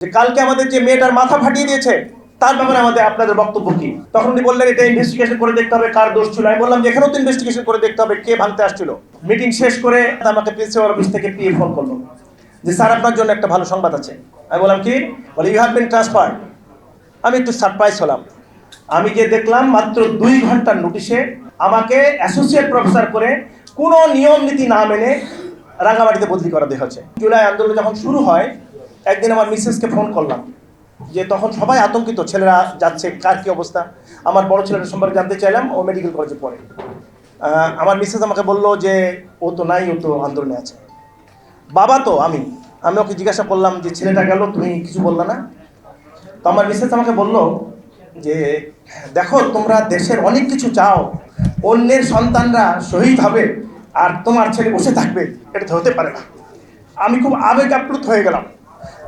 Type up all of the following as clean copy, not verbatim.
যে কালকে আমাদের যে মেয়েটার মাথা ফাটিয়ে দিয়েছে তার ব্যাপারে আমাদের আপনাদের বক্তব্য কি? তখন উনি বললেন এটা ইনভেস্টিগেশন করে দেখতে হবে কার দোষ ছিল। আমি বললাম যে এখানেও তো ইনভেস্টিগেশন করে দেখতে হবে কে ভাঙতে আসছিল। মিটিং শেষ করে আমাকে প্রিন্সিপাল অফিস থেকে পিএ ফোন করলো যে স্যার আপনার জন্য একটা ভালো সংবাদ আছে। আমি বললাম কি? বলে ইউ হ্যাভ বিন ট্রান্সফার্ড। আমি একটু সারপ্রাইজ হলাম। আমি যে দেখলাম মাত্র 2 ঘন্টার নোটিশে আমাকে অ্যাসোসিয়েট প্রফেসর করে কোনো নিয়ম নীতি না মেনে রাঙামাটিতে বদলি করা দেওয়া হচ্ছে। জুলাই আন্দোলন যখন শুরু হয় একদিন আমার মিসেসকে ফোন করলাম, যে তখন সবাই আতঙ্কিত, ছেলেরা যাচ্ছে, কার কি অবস্থা। আমার বড় ছেলেটার সম্পর্কে জানতে চাইলাম, ও মেডিকেল কলেজে পড়ে। আমার মিসেস আমাকে বলল যে ও তো নাই, ও তো আন্দোলনে আছে। বাবা তো আমি ওকে জিজ্ঞাসা করলাম যে ছেলেটা গেল, তুমি কিছু বললা না? তো আমার মিসেস আমাকে বলল যে দেখো, তোমরা দেশের অনেক কিছু চাও, অন্যের সন্তানরা শহীদ হবে আর তোমার ছেলে বসে থাকবে, এটা তো হতে পারে না। আমি খুব আবেগ আপ্লুত হয়ে গেলাম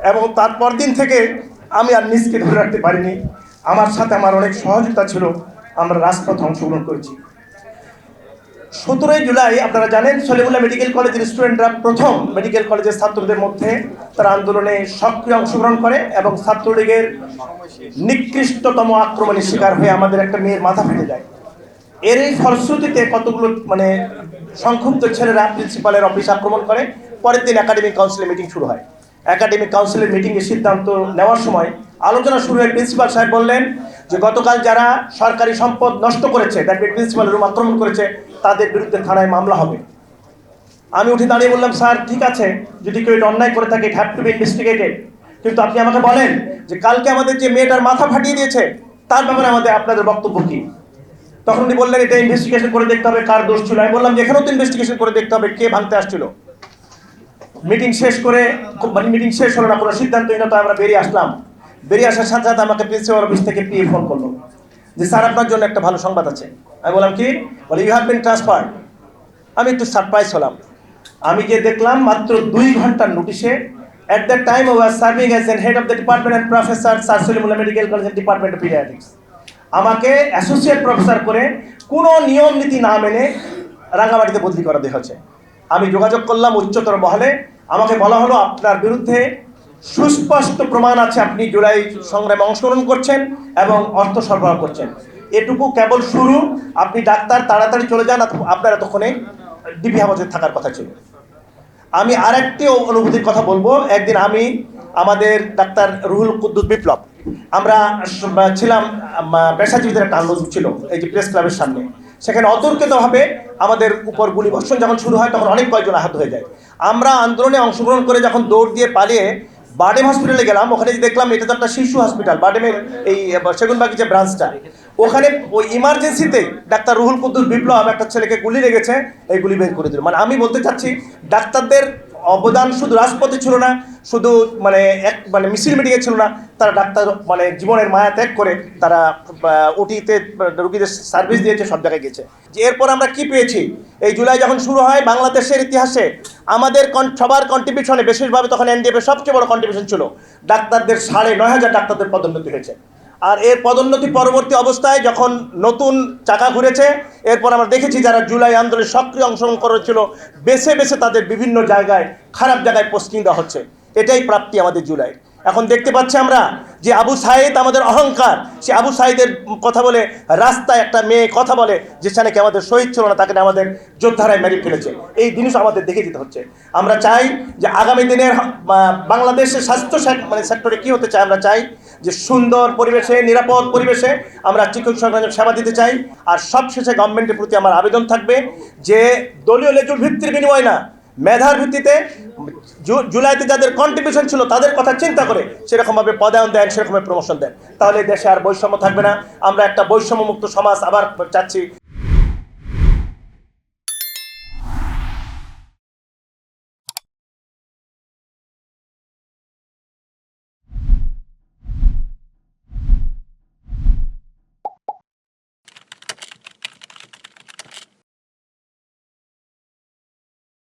এবং তারপর দিন থেকে আমি আর নিজকে ধরে রাখতে পারিনি। আমার সাথে আমার অনেক সহযোগিতা ছিল, আমরা রাজপথে অংশগ্রহণ করেছি। 17 জুলাই আপনারা জানেন সলিমুল্লাহ মেডিকেল কলেজের স্টুডেন্টরা প্রথম মেডিকেল কলেজের ছাত্রদের মধ্যে তারা আন্দোলনে সক্রিয় অংশগ্রহণ করে এবং ছাত্রলীগের নিকৃষ্টতম আক্রমণের শিকার হয়ে আমাদের একটা মেয়ের মাথা ফেটে যায়। এর এই ফলশ্রুতিতে কতগুলো সংক্ষুব্ধ ছেলেরা প্রিন্সিপালের অফিস আক্রমণ করে। পরের দিন একাডেমিক কাউন্সিলের মিটিং শুরু হয়। একাডেমিক কাউন্সিলের মিটিংয়ে সিদ্ধান্ত নেওয়ার সময় আলোচনা শুরু হয়ে প্রিন্সিপাল সাহেব বললেন যে গতকাল যারা সরকারি সম্পদ নষ্ট করেছে, দ্যাট প্রিন্সিপালের রুম আক্রমণ করেছে, তাদের বিরুদ্ধে থানায় মামলা হবে। আমি উঠে দাঁড়িয়ে বললাম, স্যার ঠিক আছে, যদি কেউ এটা অন্যায় করে থাকে ইট হ্যাভ টু বি ইনভেস্টিগেটেড, কিন্তু আপনি আমাকে বলেন যে কালকে আমাদের যে মেয়েটার মাথা ফাটিয়ে দিয়েছে তার ব্যাপারে আমাদের আপনাদের বক্তব্য কি? তখন উনি বললেন এটা ইনভেস্টিগেশন করে দেখতে হবে কার দোষ ছিল। আমি বললাম যে এখানেও তো ইনভেস্টিগেশন করে দেখতে হবে কে ভাঙতে আসছিল। মিটিং শেষ হলো না, কোনো সিদ্ধান্তহীনতা আমরা বেরিয়ে আসলাম। বেরিয়ে আসার সাথে সাথে আমাকে প্রিন্সিপাল অফিস থেকে পিএ ফোন করলো যে স্যার আপনার জন্য একটা ভালো সংবাদ আছে। আমি বললাম কি? বলে ইউ হ্যাভ বিন ট্রান্সফার্ড। আমি একটু সারপ্রাইজ হলাম। আমি যে দেখলাম মাত্র 2 ঘন্টার নোটিশে at that time I was serving as the head of the department and professor Sir Salimullah Medical College and Department of Pediatrics, আমাকে অ্যাসোসিয়েট প্রফেসর করে কোনো নিয়ম নীতি না মেনে রাঙামাটিতে বদলি করা দেওয়া হচ্ছে। আমি যোগাযোগ করলাম উচ্চতর মহলে, আমাকে বলা হলো আপনার বিরুদ্ধে সুস্পষ্ট প্রমাণ আছে, আপনি জুলাই সংগ্রামে অংশগ্রহণ করছেন এবং অর্থ সরবরাহ করছেন। এটুকু কেবল শুরু, আপনি ডাক্তার তাড়াতাড়ি চলে যান, আপনার এতক্ষণে ডিবি হাজতে থাকার কথা ছিল। আমি আরেকটি অনুভূতির কথা বলবো। একদিন আমি আমাদের ডাক্তার রুহুল কুদ্দুস বিপ্লব, আমরা ছিলাম পেশাজীবীদের একটা আন্দোলন ছিল এই যে প্রেস ক্লাবের সামনে, সেখানে অতর্কিতভাবে আমাদের উপর গুলিবর্ষণ যখন শুরু হয় তখন অনেক কয়েকজন আহত হয়ে যায়। আমরা আন্দোলনে অংশগ্রহণ করে যখন দৌড় দিয়ে পালিয়ে বাডেম হসপিটালে গেলাম, ওখানে দেখলাম এটা তো একটা শিশু হসপিটাল, বাডেমের এই সেগুনবাগি যে ব্রাঞ্চটা, ওখানে ওই ইমার্জেন্সিতে ডাক্তার রুহুল কুদ্দুস বিপ্লব একটা ছেলেকে গুলি লেগেছে, এই গুলি বের করে দিল। মানে আমি বলতে চাচ্ছি ডাক্তারদের অবদান শুধু রাজপথে ছিল না, শুধু মিছিল মিটিংয়ে ছিল না, তারা ডাক্তার জীবনের মায়া ত্যাগ করে তারা ওটিতে রোগীদের সার্ভিস দিয়েছে, সব জায়গায় গেছে। যে এরপর আমরা কি পেয়েছি? এই জুলাই যখন শুরু হয় বাংলাদেশের ইতিহাসে আমাদের সবার কন্ট্রিবিউশনে, বিশেষভাবে তখন এনডিএফ এর সবচেয়ে বড় কন্ট্রিবিউশন ছিল, ডাক্তারদের 9,500 ডাক্তারদের পদোন্নতি হয়েছে। আর এর পদোন্নতি পরবর্তী অবস্থায় যখন নতুন চাকা ঘুরেছে, এরপর আমরা দেখেছি যারা জুলাই আন্দোলনে সক্রিয় অংশগ্রহণ করেছিল বেছে বেছে তাদের বিভিন্ন জায়গায় খারাপ জায়গায় পোস্টিং দেওয়া হচ্ছে। এটাই প্রাপ্তি আমাদের জুলাই। এখন দেখতে পাচ্ছি আমরা যে আবু সাইদ আমাদের অহংকার, সে আবু সাইদের কথা বলে রাস্তায় একটা মেয়ে কথা বলে যেখানে কি আমাদের শহীদ ছিল না, তাকে আমাদের যোদ্ধারায় মেরে ফেলেছে। এই জিনিস আমাদের দেখে দিতে হচ্ছে। আমরা চাই যে আগামী দিনের বাংলাদেশের স্বাস্থ্য সেক্টরে কি হতে চাই? আমরা চাই যে সুন্দর পরিবেশে, নিরাপদ পরিবেশে আমরা চিকিৎসক সেবা দিতে চাই। আর সবশেষে গভর্নমেন্টের প্রতি আমার আবেদন থাকবে যে দলীয় লেজুর ভিত্তির বিনিময় না, মেধার ভিত্তিতে জুলাইতে যাদের কন্ট্রিবিউশন ছিল তাদের কথা চিন্তা করে সেরকমভাবে পদায়ন দেন, সেরকমভাবে প্রমোশন দেন, তাহলে দেশে আর বৈষম্য থাকবে না। আমরা একটা বৈষম্যমুক্ত সমাজ আবার চাচ্ছি।